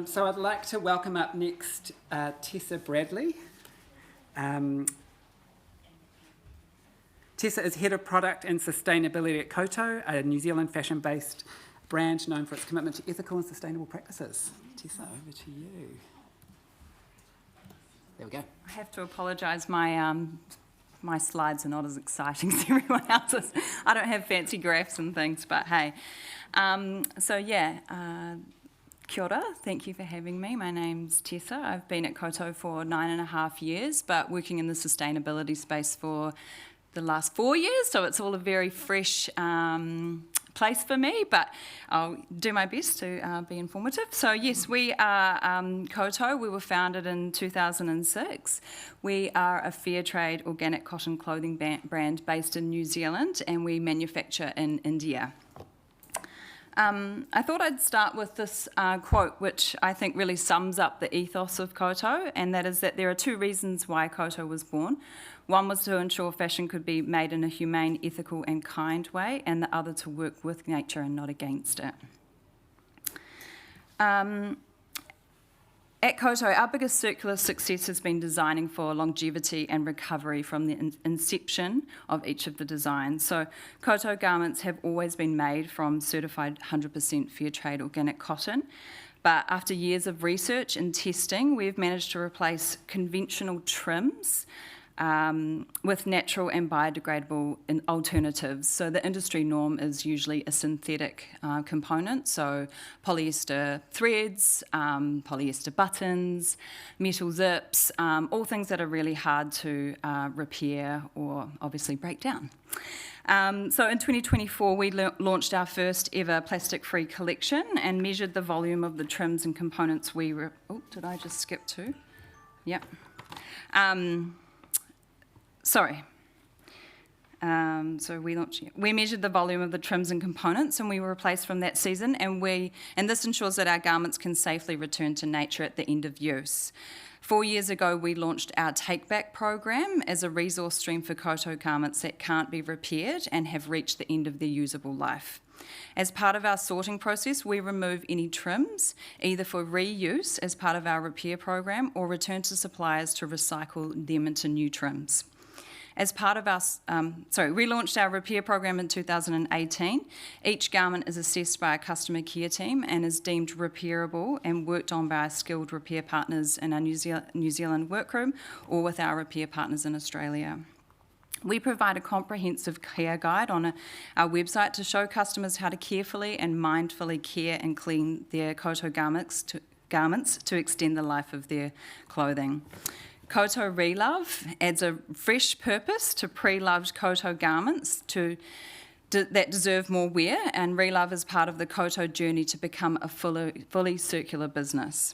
So I'd like to welcome up next Tessa Bradley. Tessa is Head of Product and Sustainability at Kowtow, a New Zealand fashion-based brand known for its commitment to ethical and sustainable practices. Tessa, over to you. There we go. I have to apologise, my slides are not as exciting as everyone else's. I don't have fancy graphs and things, but hey. Kia ora, thank you for having me. My name's Tessa. I've been at Kowtow for 9.5 years, but working in the sustainability space for the last 4 years, so it's all a very fresh place for me, but I'll do my best to be informative. So yes, we are Kowtow. We were founded in 2006. We are a fair trade organic cotton clothing brand based in New Zealand, and we manufacture in India. I thought I'd start with this quote, which I think really sums up the ethos of Kowtow, and that is that there are two reasons why Kowtow was born. One was to ensure fashion could be made in a humane, ethical and kind way, and the other to work with nature and not against it. At Kowtow, our biggest circular success has been designing for longevity and recovery from the inception of each of the designs. So Kowtow garments have always been made from certified 100% fair trade organic cotton, but after years of research and testing, we've managed to replace conventional trims with natural and biodegradable alternatives. So the industry norm is usually a synthetic component, so polyester threads, polyester buttons, metal zips, all things that are really hard to repair or obviously break down. So in 2024, we launched our first ever plastic-free collection and measured the volume of the trims and components we were... Oh, did I just skip two? Yep. We measured the volume of the trims and components, and we were replaced from that season, and this ensures that our garments can safely return to nature at the end of use. 4 years ago, we launched our take-back program as a resource stream for Kowtow garments that can't be repaired and have reached the end of their usable life. As part of our sorting process, we remove any trims, either for reuse as part of our repair program or return to suppliers to recycle them into new trims. As part of our, we launched our repair program in 2018. Each garment is assessed by a customer care team and is deemed repairable and worked on by our skilled repair partners in our New Zealand workroom or with our repair partners in Australia. We provide a comprehensive care guide on our website to show customers how to carefully and mindfully care and clean their Kowtow garments to extend the life of their clothing. Kowtow Relove adds a fresh purpose to pre-loved Kowtow garments that deserve more wear, and Relove is part of the Kowtow journey to become a fully circular business.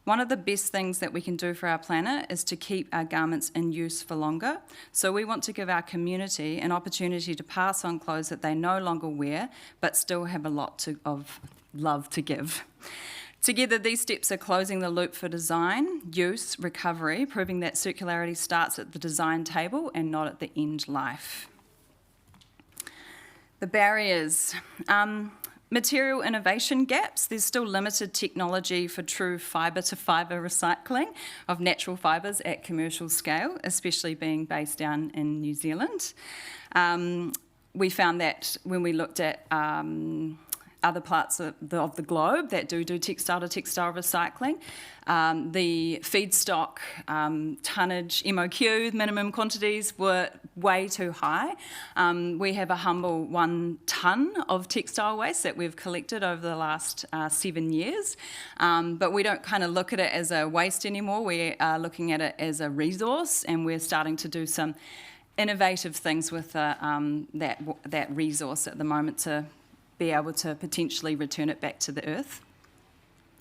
One of the best things that we can do for our planet is to keep our garments in use for longer. So we want to give our community an opportunity to pass on clothes that they no longer wear, but still have a lot of love to give. Together, these steps are closing the loop for design, use, recovery, proving that circularity starts at the design table and not at the end life. The barriers. Material innovation gaps. There's still limited technology for true fibre-to-fibre recycling of natural fibres at commercial scale, especially being based down in New Zealand. We found that when we looked at other parts of the globe that do textile-to-textile recycling, the feedstock tonnage, MOQ, minimum quantities, were way too high. We have a humble 1 tonne of textile waste that we've collected over the last 7 years, but we don't kind of look at it as a waste anymore. We are looking at it as a resource, and we're starting to do some innovative things with that resource at the moment to be able to potentially return it back to the earth.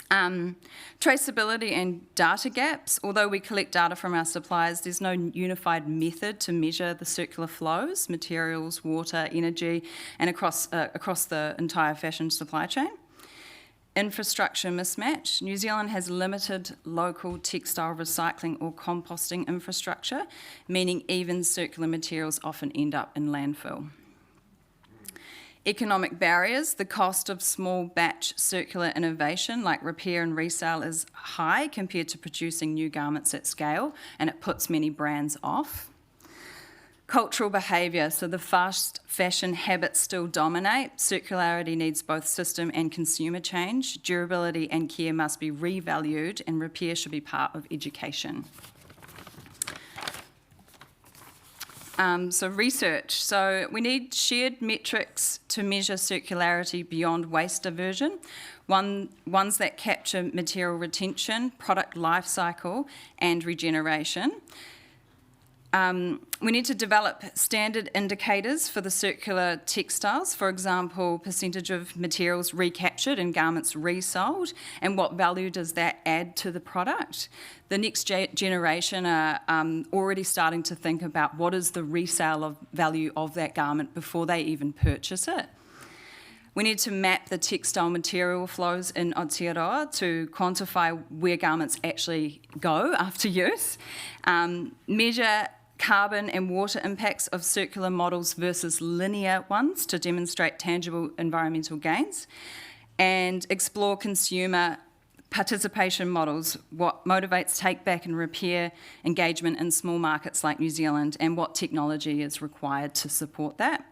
Traceability and data gaps. Although we collect data from our suppliers, there's no unified method to measure the circular flows, materials, water, energy, and across the entire fashion supply chain. Infrastructure mismatch. New Zealand has limited local textile recycling or composting infrastructure, meaning even circular materials often end up in landfill. Economic barriers, the cost of small batch circular innovation like repair and resale is high compared to producing new garments at scale, and it puts many brands off. Cultural behaviour, so the fast fashion habits still dominate. Circularity needs both system and consumer change. Durability and care must be revalued, and repair should be part of education. So research. So we need shared metrics to measure circularity beyond waste diversion, ones that capture material retention, product life cycle, and regeneration. We need to develop standard indicators for the circular textiles, for example, percentage of materials recaptured and garments resold, and what value does that add to the product. The next generation are already starting to think about what is the resale value of that garment before they even purchase it. We need to map the textile material flows in Aotearoa to quantify where garments actually go after use, measure carbon and water impacts of circular models versus linear ones to demonstrate tangible environmental gains, and explore consumer participation models, what motivates take back and repair engagement in small markets like New Zealand, and what technology is required to support that.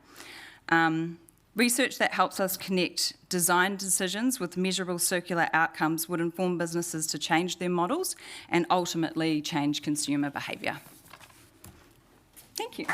Research that helps us connect design decisions with measurable circular outcomes would inform businesses to change their models and ultimately change consumer behaviour. Thank you.